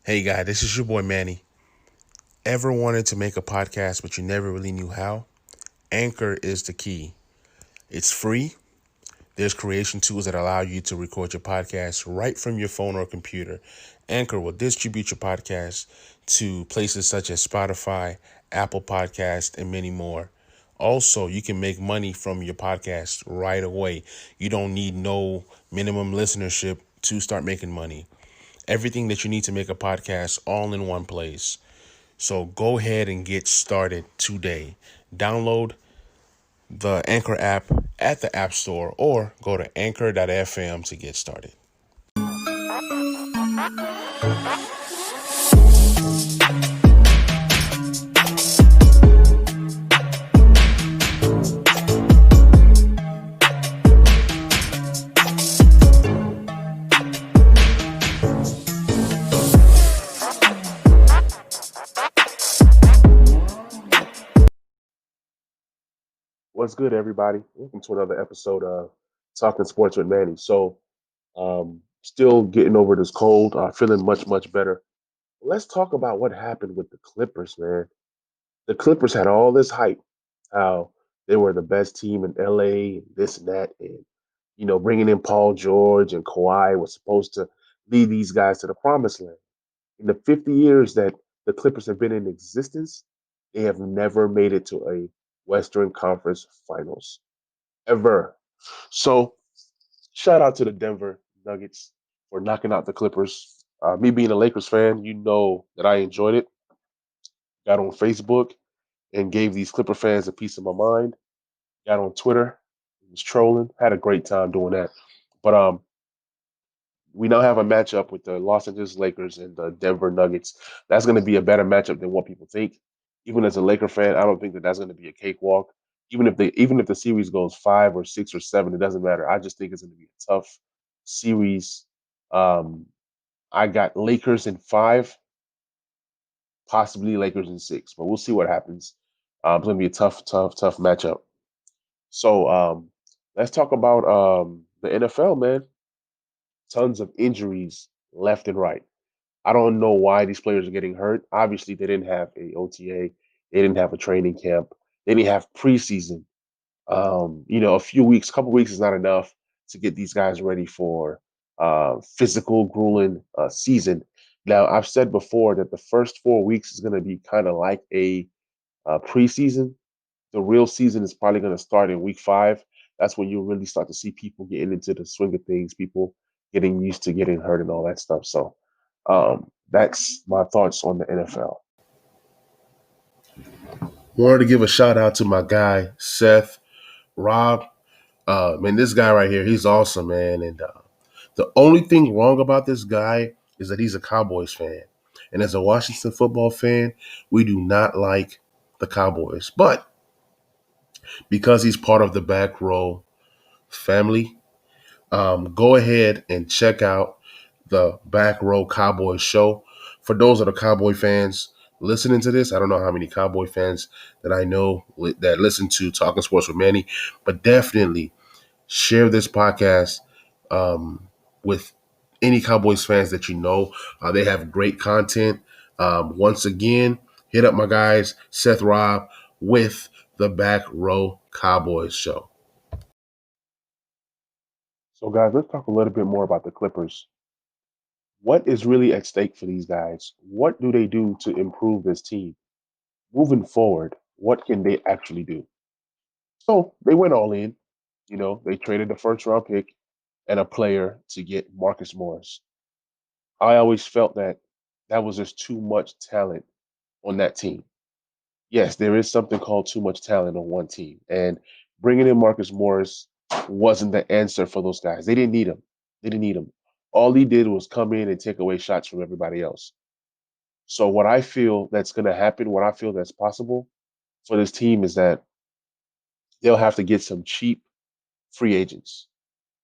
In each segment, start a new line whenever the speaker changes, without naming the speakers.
Hey guy, this is your boy Manny. Ever wanted to make a podcast but you never really knew how? Anchor is the key. It's free. There's creation tools that allow you to record your podcast right from your phone or computer. Anchor will distribute your podcast to places such as Spotify, Apple Podcast, and many more. Also, you can make money from your podcast right away. You don't need no minimum listenership to start making money. Everything that you need to make a podcast all in one place. So go ahead and get started today. Download the Anchor app at the App Store or go to anchor.fm to get started.
What's good, everybody? Welcome to another episode of Talking Sports with Manny. Still getting over this cold, feeling much better. Let's talk about what happened with the Clippers, man. The Clippers had all this hype, how they were the best team in LA, and this and that, and bringing in Paul George and Kawhi was supposed to lead these guys to the promised land. In the 50 years that the Clippers have been in existence, they have never made it to a Western Conference Finals ever. So shout out to the Denver Nuggets for knocking out the Clippers. Me being a Lakers fan, you know that I enjoyed it. Got on Facebook and gave these Clipper fans a piece of my mind. Got on Twitter, was trolling. Had a great time doing that. But we now have a matchup with the Los Angeles Lakers and the Denver Nuggets. That's going to be a better matchup than what people think. Even as a Laker fan, I don't think that that's going to be a cakewalk. Even if the series goes 5 or 6 or 7, it doesn't matter. I just think it's going to be a tough series. Um, I got Lakers in 5, possibly Lakers in 6, but we'll see what happens. It's going to be a tough matchup. So let's talk about the NFL, man. Tons of injuries left and right. I don't know why these players are getting hurt. Obviously, they didn't have a OTA, they didn't have a training camp, they didn't have preseason. A few weeks, couple weeks is not enough to get these guys ready for physical, grueling season. Now, I've said before that the first 4 weeks is going to be kind of like a preseason. The real season is probably going to start in week 5. That's when you'll really start to see people getting into the swing of things, people getting used to getting hurt and all that stuff. So that's my thoughts on the NFL.
Wanted to give a shout out to my guy, Seth, Rob. Man, this guy right here, he's awesome, man. And the only thing wrong about this guy is that he's a Cowboys fan. And as a Washington football fan, we do not like the Cowboys. But because he's part of the back row family, go ahead and check out the Back Row Cowboys show. For those that are Cowboy fans listening to this, I don't know how many Cowboy fans that I know that listen to Talking Sports with Manny, but definitely share this podcast with any Cowboys fans that you know. They have great content. Once again, hit up my guys, Seth Rob, with the Back Row Cowboys show.
So, guys, let's talk a little bit more about the Clippers. What is really at stake for these guys? What do they do to improve this team? Moving forward, what can they actually do? So, they went all in. They traded the first round pick and a player to get Marcus Morris. I always felt that that was just too much talent on that team. Yes, there is something called too much talent on one team. And bringing in Marcus Morris wasn't the answer for those guys. They didn't need him. They didn't need him. All he did was come in and take away shots from everybody else. So what I feel that's going to happen, what I feel that's possible for this team is that they'll have to get some cheap free agents.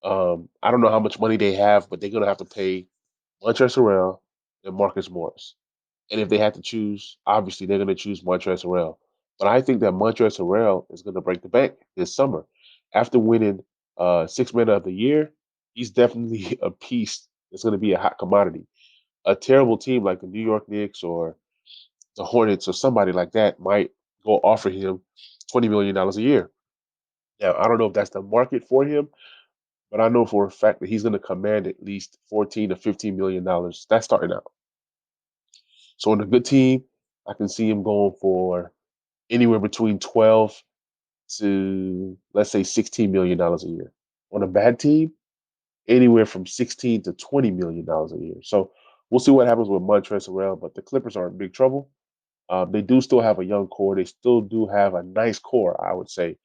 I don't know how much money they have, but they're going to have to pay Montrezl Harrell and Marcus Morris. And if they had to choose, obviously they're going to choose Montrezl Harrell. But I think that Montrezl Harrell is going to break the bank this summer. After winning Six Man of the Year, he's definitely a piece that's going to be a hot commodity. a terrible team like the New York Knicks or the Hornets or somebody like that might go offer him $20 million a year. Now, I don't know if that's the market for him, but I know for a fact that he's going to command at least 14 to $15 million. That's starting out. So on a good team, I can see him going for anywhere between 12 to let's say $16 million a year. On a bad team, anywhere from 16 to $20 million a year. So we'll see what happens with Montrezl Harrell, but the Clippers are in big trouble. They do still have a young core. They still do have a nice core, I would say.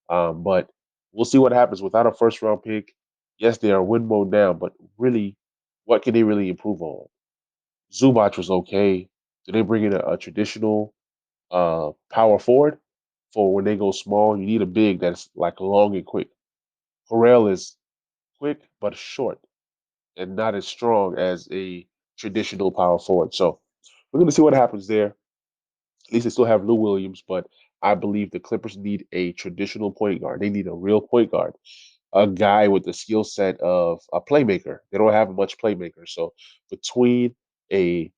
But we'll see what happens without a first round pick. Yes, they are win mode down, but really, what can they really improve on? Zubac was okay. Do they bring in a traditional power forward for when they go small? You need a big that's like long and quick. Harrell is quick but short and not as strong as a traditional power forward. So we're going to see what happens there. At least they still have Lou Williams, but I believe the Clippers need a traditional point guard. They need a real point guard, a guy with the skill set of a playmaker. They don't have much playmakers. So between a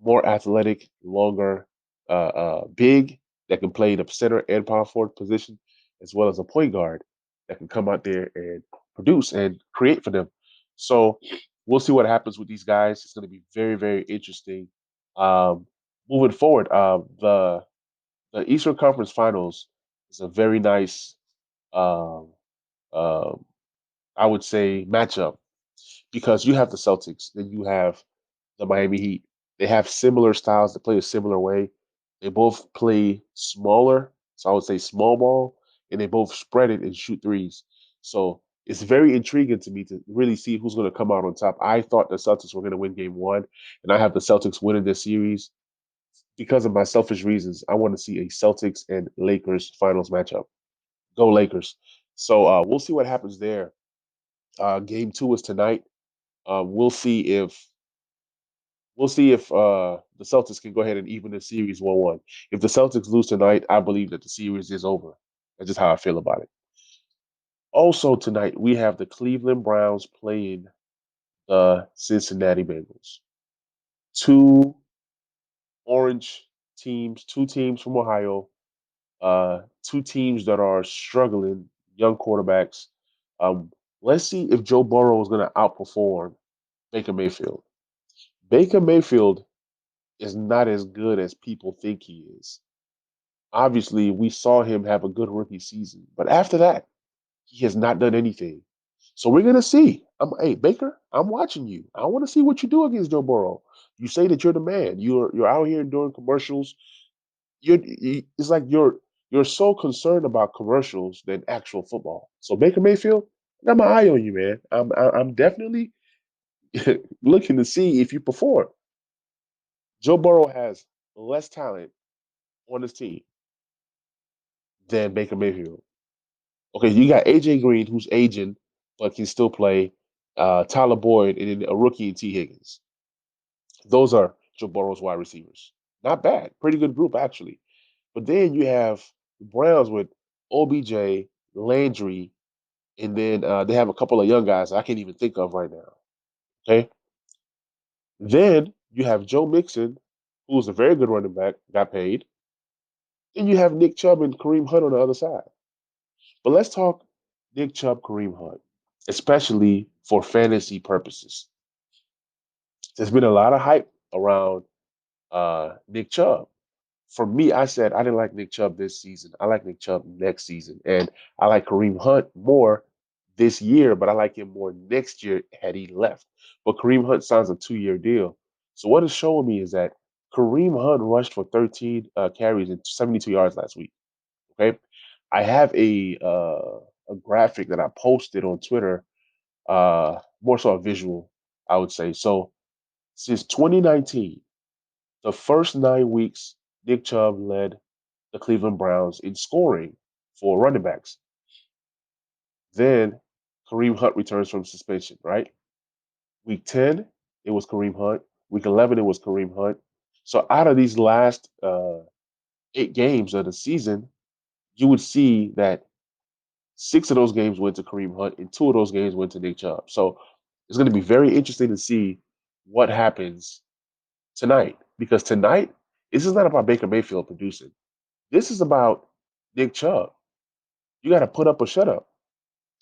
more athletic, longer, big that can play the center and power forward position, as well as a point guard that can come out there and produce and create for them. So we'll see what happens with these guys. It's going to be very, very interesting. Um, moving forward, the Eastern Conference Finals is a very nice, um, um, I would say, matchup because you have the Celtics, then you have the Miami Heat. They have similar styles. They play a similar way. They both play smaller, so I would say small ball, and they both spread it and shoot threes. So it's very intriguing to me to really see who's going to come out on top. I thought the Celtics were going to win Game One, and I have the Celtics winning this series because of my selfish reasons. I want to see a Celtics and Lakers finals matchup. Go Lakers! So we'll see what happens there. Game 2 is tonight. We'll see if the Celtics can go ahead and even the series 1-1. If the Celtics lose tonight, I believe that the series is over. That's just how I feel about it. Also tonight, we have the Cleveland Browns playing the Cincinnati Bengals. Two orange teams, two teams from Ohio, two teams that are struggling, young quarterbacks. Um, let's see if Joe Burrow is going to outperform Baker Mayfield. Baker Mayfield is not as good as people think he is. Obviously, we saw him have a good rookie season, but after that, he has not done anything. So we're gonna see. Hey Baker, I'm watching you. I want to see what you do against Joe Burrow. You say that you're the man. You're out here doing commercials. It's like you're so concerned about commercials than actual football. So Baker Mayfield, I got my eye on you, man. I'm definitely looking to see if you perform. Joe Burrow has less talent on his team than Baker Mayfield. Okay, you got AJ Green, who's aging but can still play. Tyler Boyd and then a rookie in T. Higgins. Those are Joe Burrow's wide receivers. Not bad, pretty good group actually. But then you have the Browns with OBJ, Landry, and then they have a couple of young guys I can't even think of right now. Okay, then you have Joe Mixon, who's a very good running back, got paid. Then you have Nick Chubb and Kareem Hunt on the other side. But let's talk Nick Chubb, Kareem Hunt, especially for fantasy purposes. There's been a lot of hype around Nick Chubb. For me, I said I didn't like Nick Chubb this season. I like Nick Chubb next season. And I like Kareem Hunt more this year, but I like him more next year had he left. But Kareem Hunt signs a 2-year deal. So what it's showing me is that Kareem Hunt rushed for 13 carries and 72 yards last week. Okay. I have a graphic that I posted on Twitter, more so a visual, I would say. So since 2019, the first 9 weeks, Nick Chubb led the Cleveland Browns in scoring for running backs. Then Kareem Hunt returns from suspension, right? Week 10, it was Kareem Hunt. Week 11, it was Kareem Hunt. So out of these last 8 games of the season, you would see that 6 of those games went to Kareem Hunt, and 2 of those games went to Nick Chubb. So it's going to be very interesting to see what happens tonight, because tonight this is not about Baker Mayfield producing. This is about Nick Chubb. You got to put up or shut up.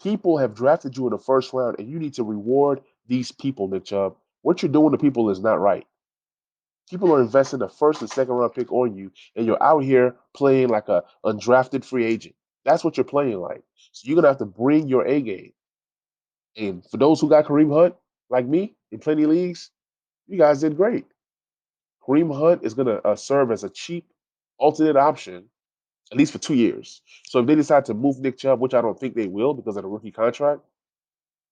People have drafted you in the first round, and you need to reward these people, Nick Chubb. What you're doing to people is not right. People are investing a first and second round pick on you, and you're out here playing like a undrafted free agent. That's what you're playing like. So you're gonna have to bring your A game. And for those who got Kareem Hunt, like me, in plenty of leagues, you guys did great. Kareem Hunt is gonna serve as a cheap alternate option at least for 2 years. So if they decide to move Nick Chubb, which I don't think they will because of the rookie contract,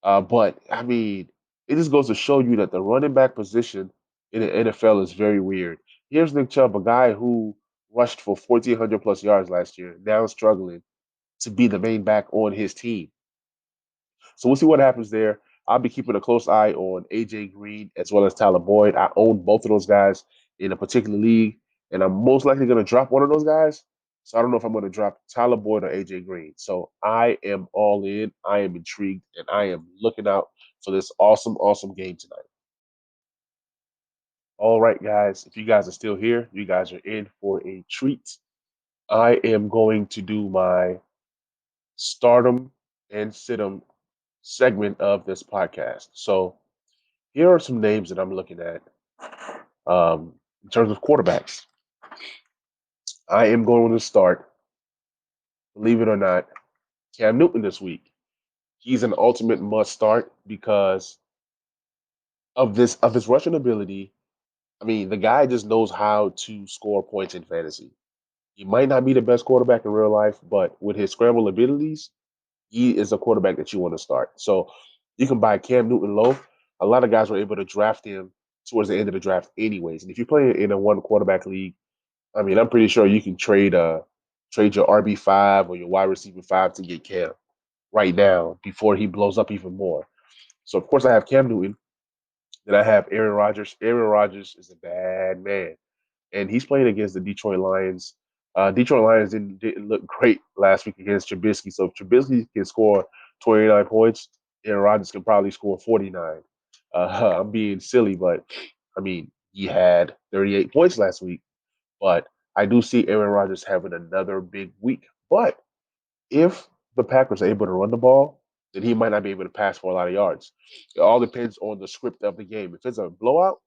but I mean, it just goes to show you that the running back position in the NFL is very weird. Here's Nick Chubb, a guy who rushed for 1,400 plus yards last year, now struggling to be the main back on his team. So we'll see what happens there. I'll be keeping a close eye on AJ Green as well as Tyler Boyd. I own both of those guys in a particular league, and I'm most likely going to drop one of those guys. So I don't know if I'm going to drop Tyler Boyd or AJ Green. So I am all in. I am intrigued, and I am looking out for this awesome, awesome game tonight. All right, guys. If you guys are still here, you guys are in for a treat. I am going to do my stardom and situm segment of this podcast. So here are some names that I'm looking at in terms of quarterbacks. I am going to start, believe it or not, Cam Newton this week. He's an ultimate must start because of his rushing ability. I mean, the guy just knows how to score points in fantasy. He might not be the best quarterback in real life, but with his scramble abilities, he is a quarterback that you want to start. So you can buy Cam Newton low. A lot of guys were able to draft him towards the end of the draft, anyways. And if you're playing in a one quarterback league, I mean, I'm pretty sure you can trade your RB5 or your wide receiver 5 to get Cam right now before he blows up even more. So of course I have Cam Newton. Then I have Aaron Rodgers. Aaron Rodgers is a bad man, and he's playing against the Detroit Lions. Detroit Lions didn't look great last week against Trubisky. So if Trubisky can score 29 points, Aaron Rodgers can probably score 49. I'm being silly, but I mean, he had 38 points last week. But I do see Aaron Rodgers having another big week. But if the Packers are able to run the ball, then he might not be able to pass for a lot of yards. It all depends on the script of the game. If it's a blowout,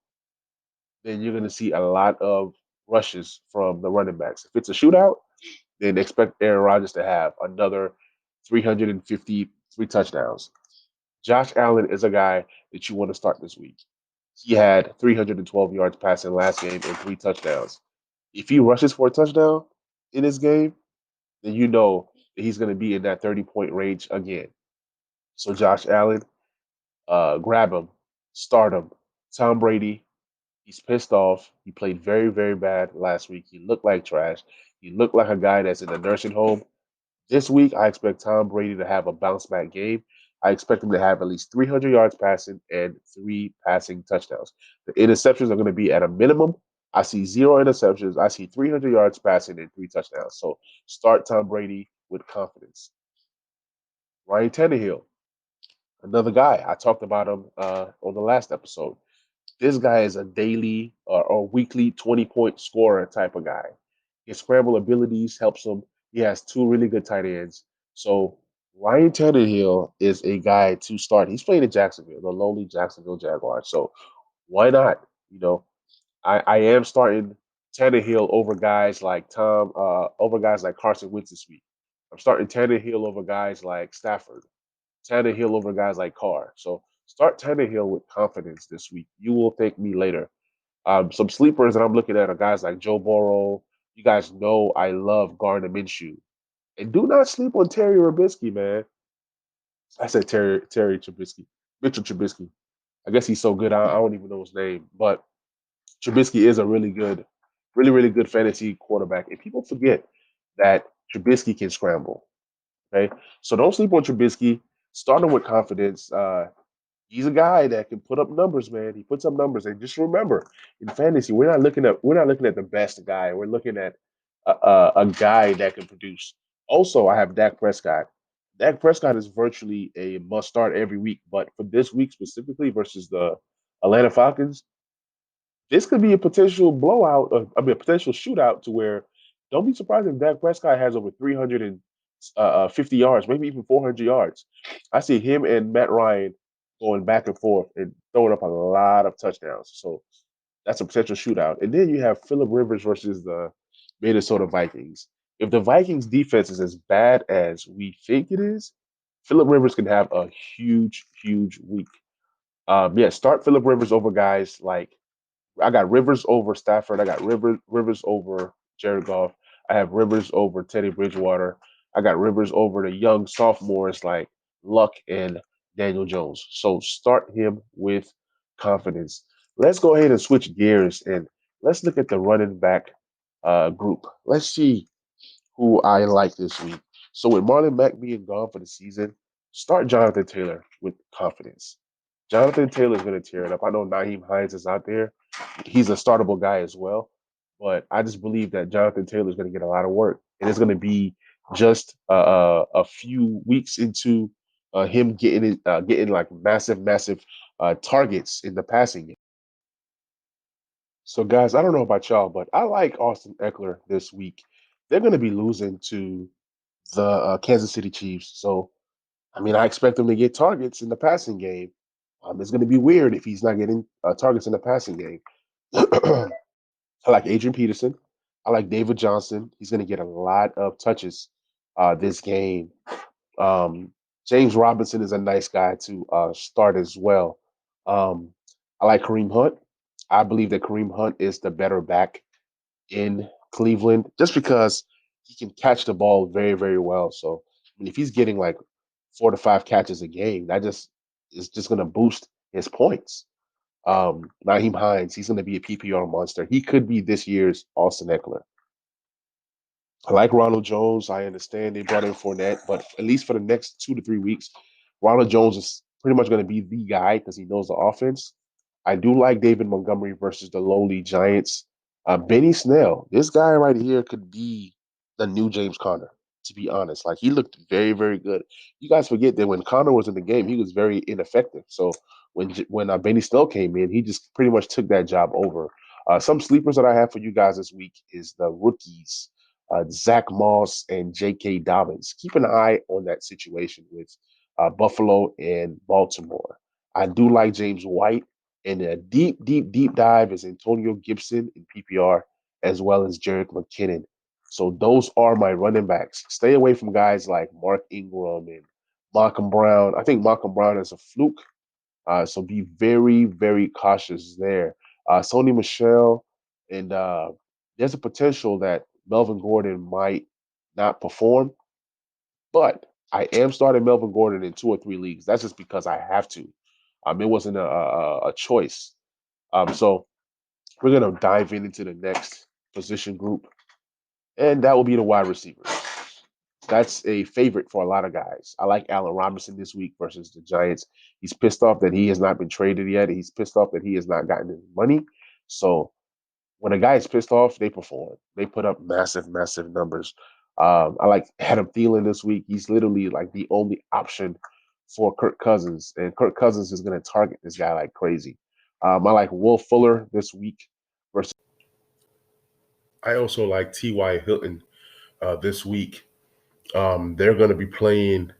then you're going to see a lot of rushes from the running backs. If it's a shootout, then expect Aaron Rodgers to have another 353 touchdowns. Josh Allen is a guy that you want to start this week. He had 312 yards passing last game and 3 touchdowns. If he rushes for a touchdown in this game, then you know that he's going to be in that 30-point range again. So Josh Allen, grab him, start him. Tom Brady, he's pissed off. He played very, very bad last week. He looked like trash. He looked like a guy that's in a nursing home. This week, I expect Tom Brady to have a bounce back game. I expect him to have at least 300 yards passing and 3 passing touchdowns. The interceptions are going to be at a minimum. I see 0 interceptions. I see 300 yards passing and 3 touchdowns. So start Tom Brady with confidence. Ryan Tannehill, another guy. I talked about him on the last episode. This guy is a daily or weekly 20-point scorer type of guy. His scramble abilities helps him. He has two really good tight ends. So Ryan Tannehill is a guy to start. He's playing in Jacksonville, the lowly Jacksonville Jaguars. So why not? You know, I am starting Tannehill over guys like Carson Wentz this week. I'm starting Tannehill over guys like Stafford. Tannehill over guys like Carr. So start Tannehill with confidence this week. You will thank me later. Some sleepers that I'm looking at are guys like Joe Burrow. You guys know I love Gardner Minshew. And do not sleep on Terry Trubisky, man. I said Terry Trubisky. Mitchell Trubisky. I guess he's so good, I don't even know his name. But Trubisky is a really, really good fantasy quarterback. And people forget that Trubisky can scramble. Okay. So don't sleep on Trubisky. Start him with confidence. He's a guy that can put up numbers, man. He puts up numbers, and just remember, in fantasy, we're not looking at the best guy. We're looking at a guy that can produce. Also, I have Dak Prescott. Dak Prescott is virtually a must start every week, but for this week specifically versus the Atlanta Falcons, this could be a potential blowout. I mean, a potential shootout to where don't be surprised if Dak Prescott has over 350 yards, maybe even 400 yards. I see him and Matt Ryan going back and forth and throwing up a lot of touchdowns. So that's a potential shootout. And then you have Philip Rivers versus the Minnesota Vikings. If the Vikings defense is as bad as we think it is, Philip Rivers can have a huge, huge week. Yeah, start Philip Rivers over guys like I got Rivers over Stafford. I got Rivers over Jared Goff. I have Rivers over Teddy Bridgewater. I got Rivers over the young sophomores like Luck and Daniel Jones. So start him with confidence. Let's go ahead and switch gears and let's look at the running back group. Let's see who I like this week. So with Marlon Mack being gone for the season, start Jonathan Taylor with confidence. Jonathan Taylor is going to tear it up. I know Naheem Hines is out there. He's a startable guy as well. But I just believe that Jonathan Taylor is going to get a lot of work. And it's going to be just a few weeks into him getting like massive targets in the passing game. So, guys, I don't know about y'all, but I like Austin Eckler this week. They're going to be losing to the Kansas City Chiefs. So, I mean, I expect him to get targets in the passing game. It's going to be weird if he's not getting targets in the passing game. I like Adrian Peterson. I like David Johnson. He's going to get a lot of touches this game. Um, James Robinson is a nice guy to start as well. Um, I like Kareem Hunt. I believe that Kareem Hunt is the better back in Cleveland just because he can catch the ball very, very well. So, I mean, if he's getting like 4 to 5 catches a game, that just is just going to boost his points. Naheem Hines, he's going to be a PPR monster. He could be this year's Austin Eckler. I like Ronald Jones. I understand they brought in Fournette, but at least for the next 2 to 3 weeks, Ronald Jones is pretty much going to be the guy because he knows the offense. I do like David Montgomery versus the lowly Giants. Benny Snell, this guy right here could be the new James Conner, to be honest. Like he looked very, very good. You guys forget that when Conner was in the game, he was very ineffective. So when Benny Snell came in, he just pretty much took that job over. Some sleepers that I have for you guys this week is the rookies, Zach Moss and J.K. Dobbins. Keep an eye on that situation with Buffalo and Baltimore. I do like James White. And a deep dive is Antonio Gibson in PPR, as well as Jerick McKinnon. So those are my running backs. Stay away from guys like Mark Ingram and Malcolm Brown. I think Malcolm Brown is a fluke. So be very, very cautious there. Sony Michelle, and there's a potential that Melvin Gordon might not perform, but I am starting Melvin Gordon in 2 or 3 leagues. That's just because I have to. It wasn't a choice. So we're gonna dive into the next position group, and that will be the wide receivers. That's a favorite for a lot of guys. I like Allen Robinson this week versus the Giants. He's pissed off that he has not been traded yet. He's pissed off that he has not gotten any money. So when a guy is pissed off, they perform. They put up massive numbers. I like Adam Thielen this week. He's literally like the only option for Kirk Cousins, and Kirk Cousins is going to target this guy like crazy. I like Will Fuller this week versus.
I also like T.Y. Hilton this week. They're going to be playing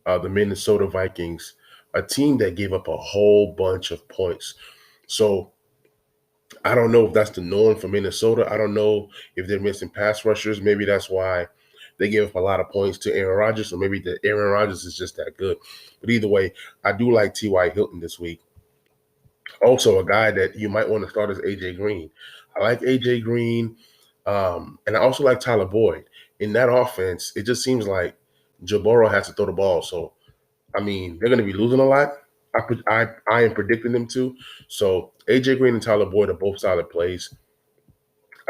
the Minnesota Vikings, a team that gave up a whole bunch of points. So I don't know if that's the norm for Minnesota. I don't know if they're missing pass rushers. Maybe that's why they gave up a lot of points to Aaron Rodgers, or maybe the Aaron Rodgers is just that good. But either way, I do like T.Y. Hilton this week. Also, a guy that you might want to start is A.J. Green. I like A.J. Green, and I also like Tyler Boyd. In that offense, it just seems like Joe Burrow has to throw the ball. So, I mean, they're going to be losing a lot. I am predicting them to. So, A.J. Green and Tyler Boyd are both solid plays.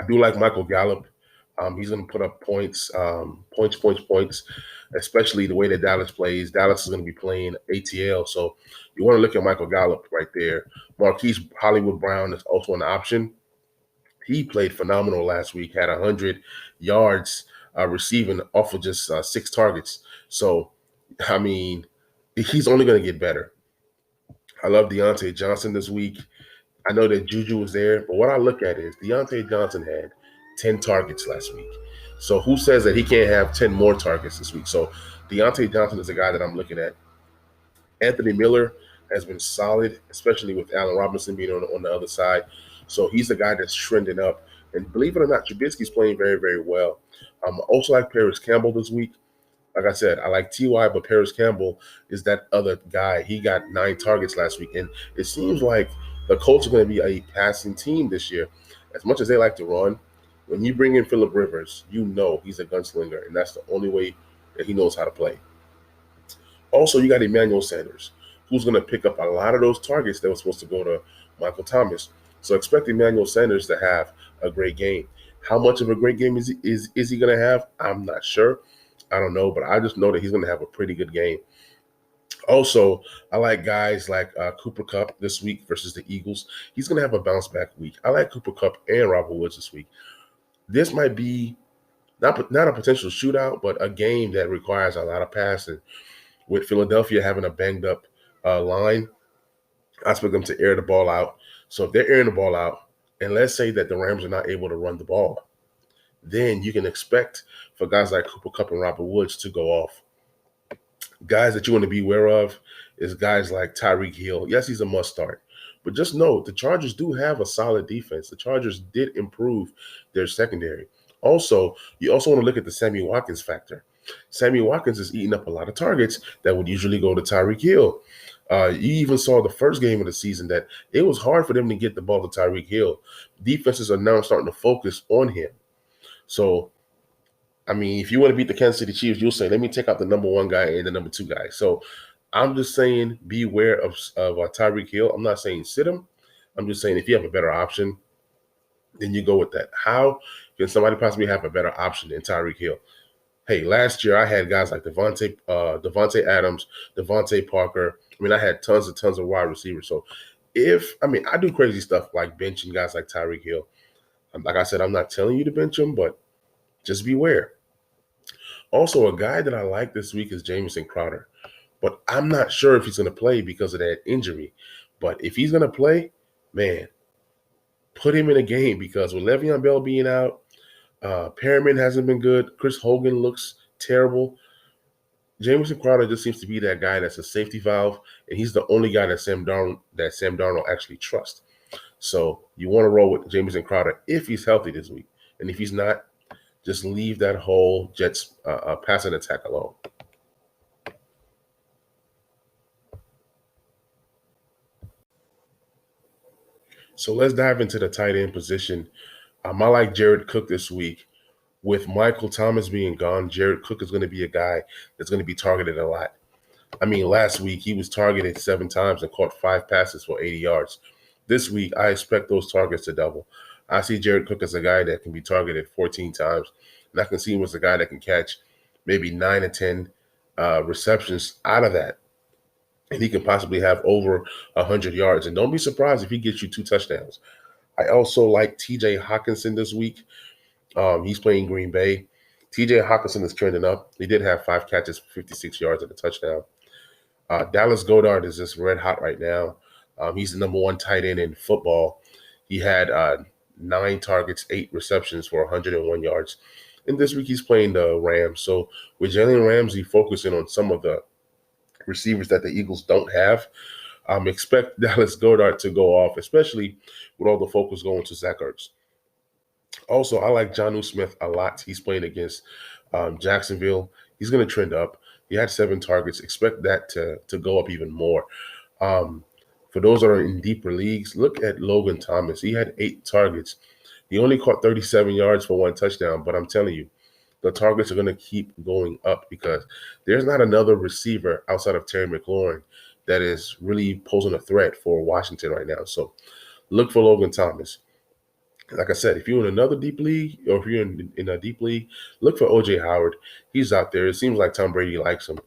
I do like Michael Gallup. He's going to put up points, especially the way that Dallas plays. Dallas is going to be playing ATL. So you want to look at Michael Gallup right there. Marquise Hollywood Brown is also an option. He played phenomenal last week, had 100 yards receiving off of just 6 targets. So, I mean, he's only going to get better. I love Deontay Johnson this week. I know that Juju was there, but what I look at is Deontay Johnson had 10 targets last week. So who says that he can't have 10 more targets this week? So Deontay Johnson is the guy that I'm looking at. Anthony Miller has been solid, especially with Allen Robinson being on the other side. So he's the guy that's trending up. And believe it or not, Trubisky's playing very, very well. Also like Paris Campbell this week. Like I said, I like Ty, but Paris Campbell is that other guy. He got 9 targets last week, and it seems like the Colts are going to be a passing team this year. As much as they like to run, when you bring in Phillip Rivers, you know he's a gunslinger, and that's the only way that he knows how to play. Also, you got Emmanuel Sanders, who's going to pick up a lot of those targets that were supposed to go to Michael Thomas. So expect Emmanuel Sanders to have a great game. How much of a great game is he going to have? I'm not sure. I don't know, but I just know that he's going to have a pretty good game. Also, I like guys like Cooper Cup this week versus the Eagles. He's going to have a bounce back week. I like Cooper Cup and Robert Woods this week. This might be not a potential shootout, but a game that requires a lot of passing. With Philadelphia having a banged up line, I expect them to air the ball out. So if they're airing the ball out, and let's say that the Rams are not able to run the ball, then you can expect for guys like Cooper Cup and Robert Woods to go off. Guys that you want to be aware of is guys like Tyreek Hill. Yes, he's a must start. But just know the Chargers do have a solid defense. The Chargers did improve their secondary. Also, you also want to look at the Sammy Watkins factor. Sammy Watkins is eating up a lot of targets that would usually go to Tyreek Hill. You even saw the first game of the season that it was hard for them to get the ball to Tyreek Hill. Defenses are now starting to focus on him. So I mean, if you want to beat the Kansas City Chiefs, you'll say, let me take out the number one guy and the number two guy. So I'm just saying, beware of Tyreek Hill. I'm not saying sit him. I'm just saying if you have a better option, then you go with that. How can somebody possibly have a better option than Tyreek Hill? Hey, last year I had guys like Devontae Adams, Devontae Parker. I mean, I had tons of wide receivers. So I do crazy stuff like benching guys like Tyreek Hill. Like I said, I'm not telling you to bench him, but just beware. Also, a guy that I like this week is Jamison Crowder, but I'm not sure if he's going to play because of that injury. But if he's going to play, man, put him in a game because with Le'Veon Bell being out, Perriman hasn't been good. Chris Hogan looks terrible. Jamison Crowder just seems to be that guy that's a safety valve, and he's the only guy that Sam Darnold actually trusts. So you want to roll with Jamison Crowder if he's healthy this week, and if he's not, just leave that whole Jets passing attack alone. So let's dive into the tight end position. I like Jared Cook this week. With Michael Thomas being gone, Jared Cook is going to be a guy that's going to be targeted a lot. I mean, last week he was targeted 7 times and caught 5 passes for 80 yards. This week, I expect those targets to double. I see Jared Cook as a guy that can be targeted 14 times, and I can see him as a guy that can catch maybe 9 or 10 receptions out of that. And he can possibly have over 100 yards. And don't be surprised if he gets you 2 touchdowns. I also like TJ Hawkinson this week. He's playing Green Bay. TJ Hawkinson is trending up. He did have 5 catches for 56 yards and a touchdown. Dallas Goedert is just red hot right now. He's the number one tight end in football. He had 9 targets, 8 receptions for 101 yards. And this week he's playing the Rams. So with Jalen Ramsey focusing on some of the receivers that the Eagles don't have, expect Dallas Goedert to go off, especially with all the focus going to Zach Ertz. Also, I like Jonnu Smith a lot. He's playing against Jacksonville. He's going to trend up. He had 7 targets. Expect that to go up even more. Um, for those that are in deeper leagues, look at Logan Thomas. He had 8 targets. He only caught 37 yards for 1 touchdown, but I'm telling you, the targets are going to keep going up because there's not another receiver outside of Terry McLaurin that is really posing a threat for Washington right now. So look for Logan Thomas. Like I said, if you're in another deep league or if you're in a deep league, look for OJ Howard. He's out there. It seems like Tom Brady likes him.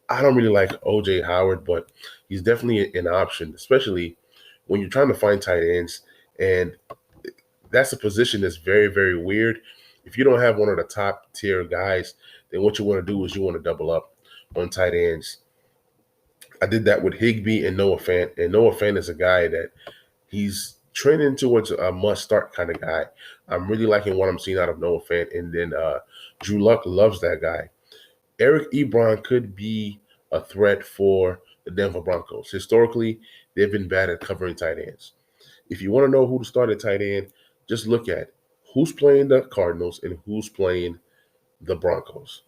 I don't really like OJ Howard, but he's definitely an option, especially when you're trying to find tight ends. And that's a position that's very, very weird. If you don't have one of the top tier guys, then what you want to do is you want to double up on tight ends. I did that with Higbee and Noah Fant. And Noah Fant is a guy that he's trending towards a must start kind of guy. I'm really liking what I'm seeing out of Noah Fant, and then Drew Luck loves that guy. Eric Ebron could be a threat for the Denver Broncos. Historically, they've been bad at covering tight ends. If you want to know who to start at tight end, just look at who's playing the Cardinals and who's playing the Broncos.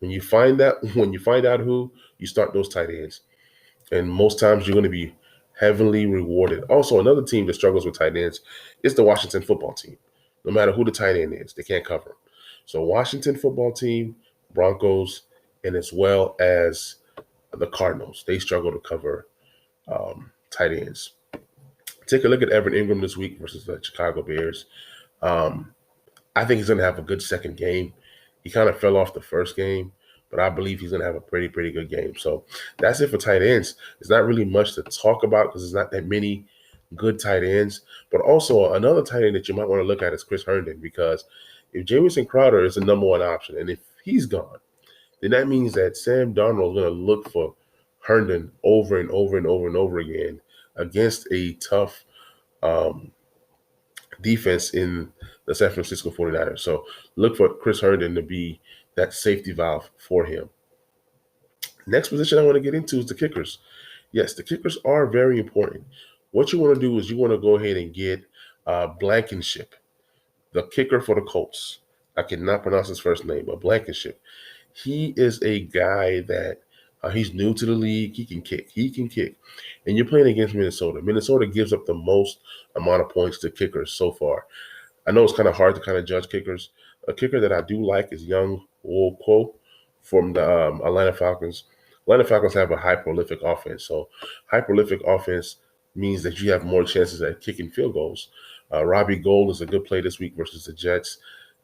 When you find out who, you start those tight ends. And most times you're going to be heavily rewarded. Also, another team that struggles with tight ends is the Washington football team. No matter who the tight end is, they can't cover them. So Washington football team, Broncos, and as well as the Cardinals, they struggle to cover tight ends. Take a look at Evan Ingram this week versus the Chicago Bears. Um, I think he's going to have a good second game. He kind of fell off the first game, but I believe he's going to have a pretty good game. So that's it for tight ends. It's not really much to talk about because there's not that many good tight ends. But also another tight end that you might want to look at is Chris Herndon, because if Jamison Crowder is the number one option, and if he's gone, then that means that Sam Darnold is going to look for Herndon over and over and over and over again against a tough um, defense in the San Francisco 49ers. So look for Chris Herndon to be that safety valve for him. Next position I want to get into is the kickers. Yes, the kickers are very important. What you want to do is you want to go ahead and get Blankenship, the kicker for the Colts. I cannot pronounce his first name, but Blankenship. He is a guy that he's new to the league. He can kick. He can kick. And you're playing against Minnesota. Minnesota gives up the most amount of points to kickers so far. I know it's kind of hard to kind of judge kickers. A kicker that I do like is Young Woo Ko from the Atlanta Falcons. Atlanta Falcons have a high prolific offense. So high prolific offense means that you have more chances at kicking field goals. Robbie Gould is a good play this week versus the Jets.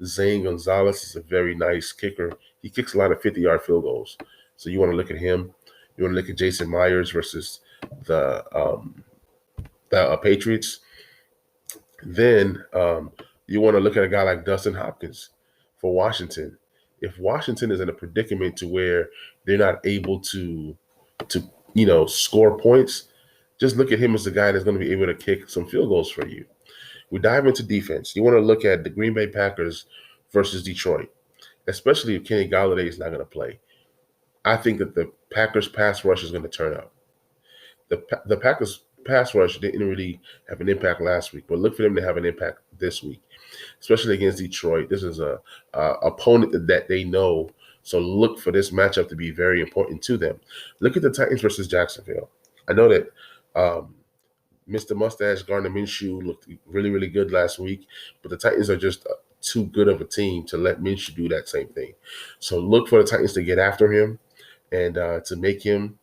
Zane Gonzalez is a very nice kicker. He kicks a lot of 50-yard field goals. So you want to look at him. You want to look at Jason Myers versus the Patriots. Then you want to look at a guy like Dustin Hopkins for Washington. If Washington is in a predicament to where they're not able to score points, just look at him as the guy that's going to be able to kick some field goals for you. We dive into defense. You want to look at the Green Bay Packers versus Detroit, especially if Kenny Galladay is not going to play. I think that the Packers pass rush is going to turn up. The Packers pass rush didn't really have an impact last week, but look for them to have an impact this week, especially against Detroit. This is a opponent that they know, so look for this matchup to be very important to them. Look at the Titans versus Jacksonville. I know that Mr. Mustache Gardner Minshew looked really good last week, but the Titans are just too good of a team to let Minshew do that same thing. So look for the Titans to get after him and to make him,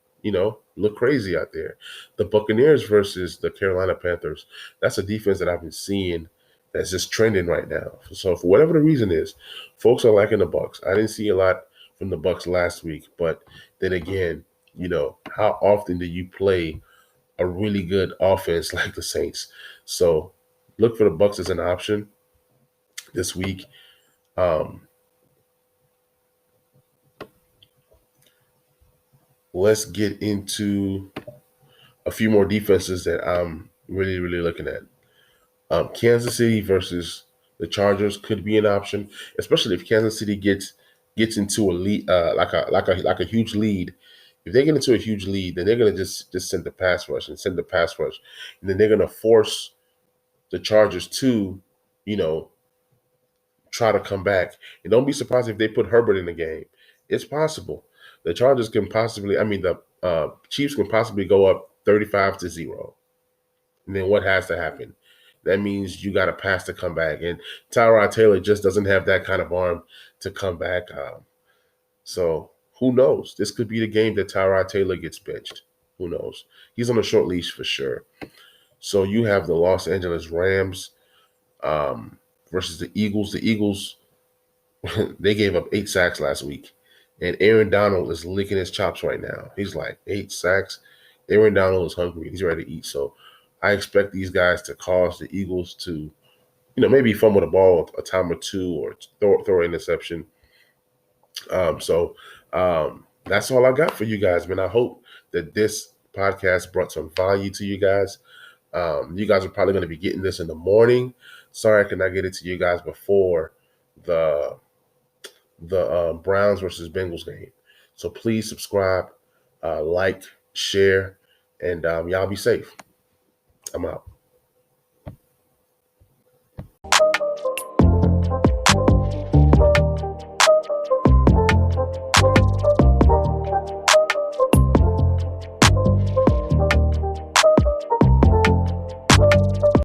look crazy out there. The Buccaneers versus the Carolina Panthers. That's a defense that I've been seeing that's just trending right now. So for whatever the reason is, folks are liking the Bucs. I didn't see a lot from the Bucs last week, but then again, how often do you play a really good offense like the Saints? So look for the Bucs as an option this week. Let's get into a few more defenses that I'm really looking at. Kansas City versus the Chargers could be an option, especially if Kansas City gets into a lead, like a huge lead. If they get into a huge lead, then they're gonna just send the pass rush, and then they're gonna force the Chargers to, you know, try to come back. And don't be surprised if they put Herbert in the game. It's possible. The Chargers can possibly, the Chiefs can possibly go up 35-0. And then what has to happen? That means you got to pass to come back. And Tyrod Taylor just doesn't have that kind of arm to come back. So who knows? This could be the game that Tyrod Taylor gets benched. Who knows? He's on a short leash for sure. So you have the Los Angeles Rams versus the Eagles. The Eagles, they gave up 8 sacks last week. And Aaron Donald is licking his chops right now. He's like, 8 sacks? Aaron Donald is hungry. He's ready to eat. So I expect these guys to cause the Eagles to, maybe fumble the ball a time or two or throw an interception. That's all I got for you guys, man. I hope that this podcast brought some value to you guys. You guys are probably going to be getting this in the morning. Sorry, I could not get it to you guys before the Browns versus Bengals game. So please subscribe, like, share, and y'all be safe. I'm out.